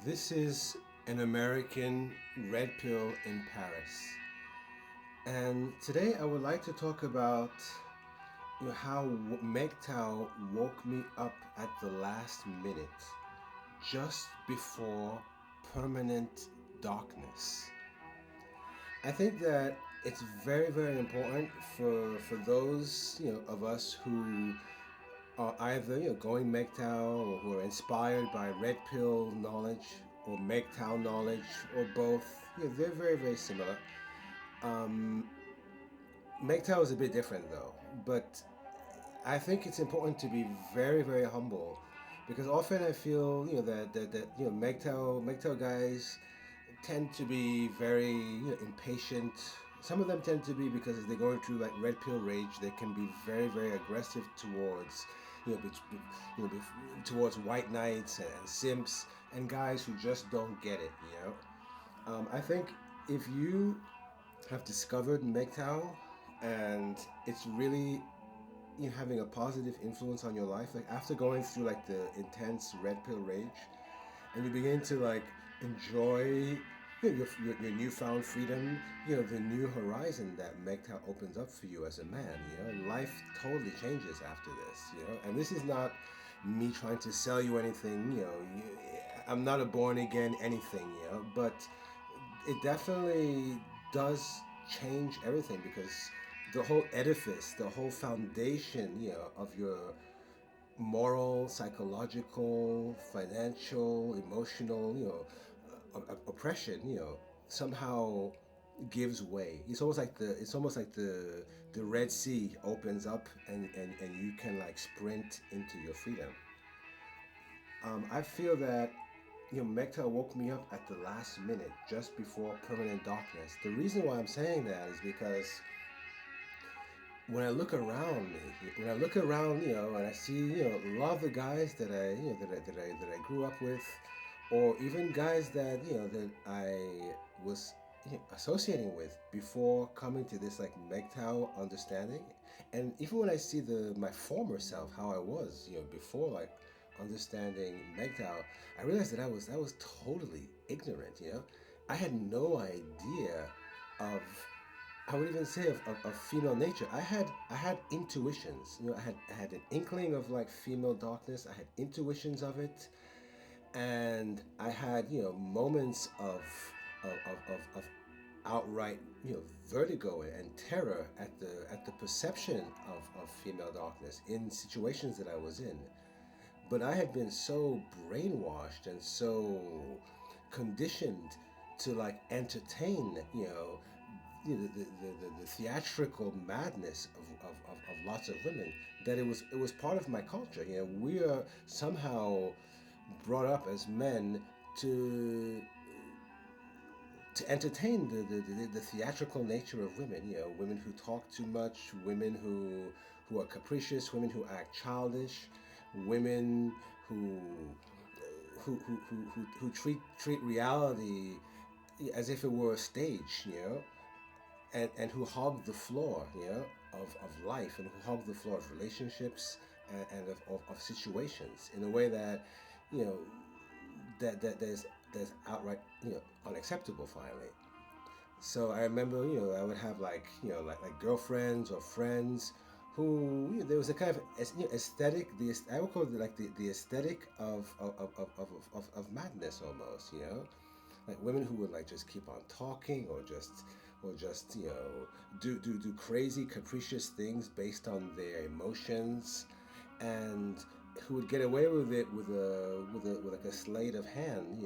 This is an American red pill in Paris. And today I would like to talk about how MGTOW woke me up at the last minute, just before permanent darkness. I think that it's very, very important for those of us who are either going MGTOW or who are inspired by red pill knowledge or MGTOW knowledge or both. They're very, very similar. Um, MGTOW is a bit different though, but I think it's important to be very, very humble because often I feel that MGTOW guys tend to be very impatient. Some of them tend to be because they're going through like red pill rage. They can be very, very aggressive towards towards white knights and simps and guys who just don't get it. I think if you have discovered MGTOW and it's really having a positive influence on your life, like after going through like the intense red pill rage, and you begin to like enjoy your newfound freedom, the new horizon that MGTOW opens up for you as a man. Life totally changes after this. And this is not me trying to sell you anything. I'm not a born again anything. But it definitely does change everything because the whole edifice, the whole foundation, of your moral, psychological, financial, emotional, oppression, somehow gives way. It's almost like the Red Sea opens up and you can like sprint into your freedom. I feel that MGTOW woke me up at the last minute, just before permanent darkness. The reason why I'm saying that is because when I look around me, and I see, a lot of the guys that I grew up with, or even guys that that I was associating with before coming to this like MGTOW understanding, and even when I see my former self, how I was, before like understanding MGTOW, I realized that I was totally ignorant. I had no idea of, I would even say of female nature. I had intuitions. I had an inkling of like female darkness. I had intuitions of it, and I had moments of outright vertigo and terror at the perception of female darkness in situations that I was in. But I had been so brainwashed and so conditioned to like entertain the theatrical madness of lots of women, that it was part of my culture. We are somehow brought up as men to to entertain the theatrical nature of women. Women who talk too much, women who are capricious, women who act childish, women who who treat reality as if it were a stage, and who hog the floor, of life, and who hog the floor of relationships and of situations in a way that, you know, that there's outright, unacceptable finally. So I remember, I would have like, like girlfriends or friends who, there was a kind of aesthetic. I would call it like the aesthetic of madness almost. Like women who would like just keep on talking, or just do crazy capricious things based on their emotions, and who would get away with it with like a sleight of hand,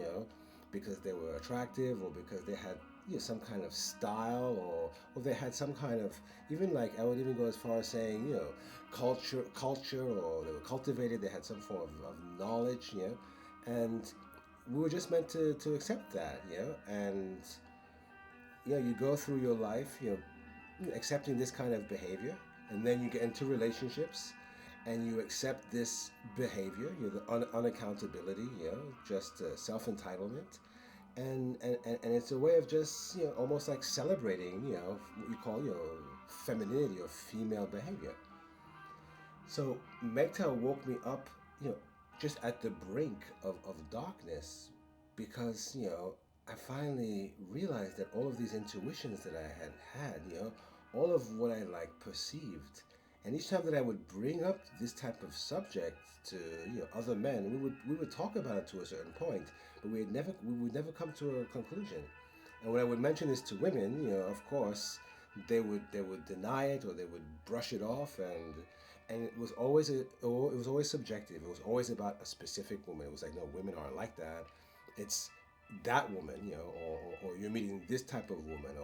because they were attractive, or because they had, some kind of style, or they had some kind of, even like, I would even go as far as saying, culture, or they were cultivated, they had some form of knowledge, and we were just meant to accept that, and you go through your life, accepting this kind of behavior, and then you get into relationships, and you accept this behavior, the unaccountability, just self-entitlement, and it's a way of just, almost like celebrating, what you call, femininity or female behavior. So MGTOW woke me up, just at the brink of darkness, because I finally realized that all of these intuitions that I had, all of what I like perceived, and each time that I would bring up this type of subject to other men, we would talk about it to a certain point, but we would never come to a conclusion. And when I would mention this to women, of course, they would deny it, or they would brush it off, and it was always subjective. It was always about a specific woman. It was like, no, women aren't like that. It's that woman, or you're meeting this type of woman,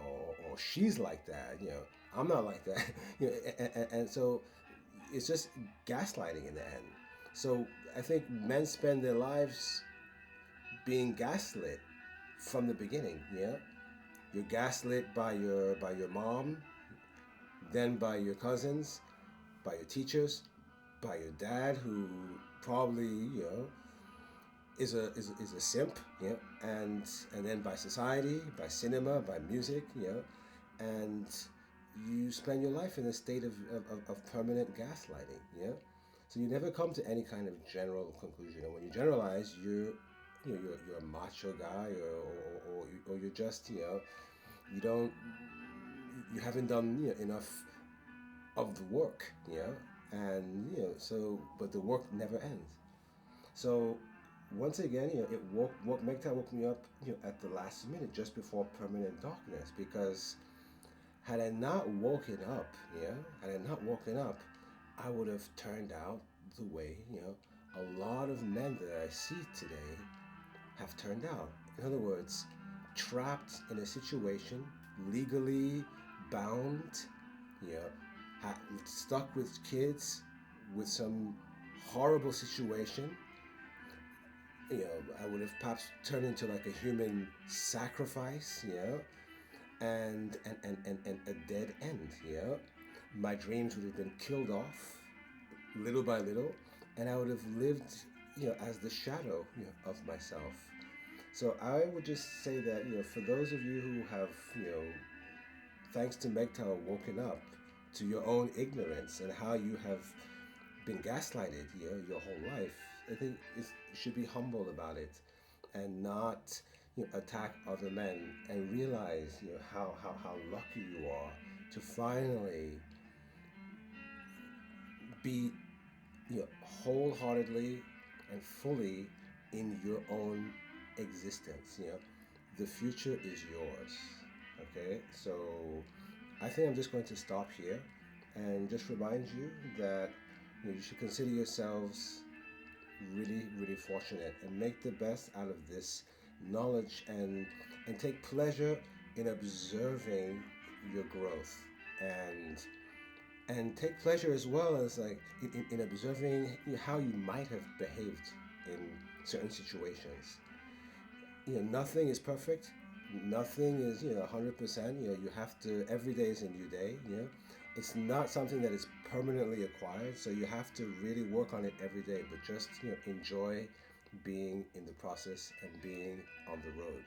or she's like that. I'm not like that. And so it's just gaslighting in the end. So I think men spend their lives being gaslit from the beginning. You're gaslit by your mom, then by your cousins, by your teachers, by your dad, who probably is a simp, and then by society, by cinema, by music, and you spend your life in a state of permanent gaslighting. So you never come to any kind of general conclusion. And when you generalize, you're a macho guy, or you're just you don't you haven't done enough of the work. And but the work never ends. So once again, it woke MGTOW woke me up, at the last minute, just before permanent darkness. Because had I not woken up, I would have turned out the way a lot of men that I see today have turned out. In other words, trapped in a situation, legally bound, you know, stuck with kids, with some horrible situation. I would have perhaps turned into like a human sacrifice, and a dead end. My dreams would have been killed off little by little, and I would have lived, as the shadow, of myself. So I would just say that, for those of you who have, thanks to MGTOW, woken up to your own ignorance and how you have been gaslighted, your whole life, I think you should be humble about it, and not, attack other men, and realize, how lucky you are to finally be, wholeheartedly and fully in your own existence. The future is yours. Okay, so I think I'm just going to stop here and just remind you that you should consider yourselves really, really fortunate, and make the best out of this knowledge, and take pleasure in observing your growth, and take pleasure as well as, like, in observing how you might have behaved in certain situations. Nothing is perfect. Nothing is 100%. You have to. Every day is a new day. It's not something that is permanently acquired, so you have to really work on it every day. But just enjoy being in the process and being on the road.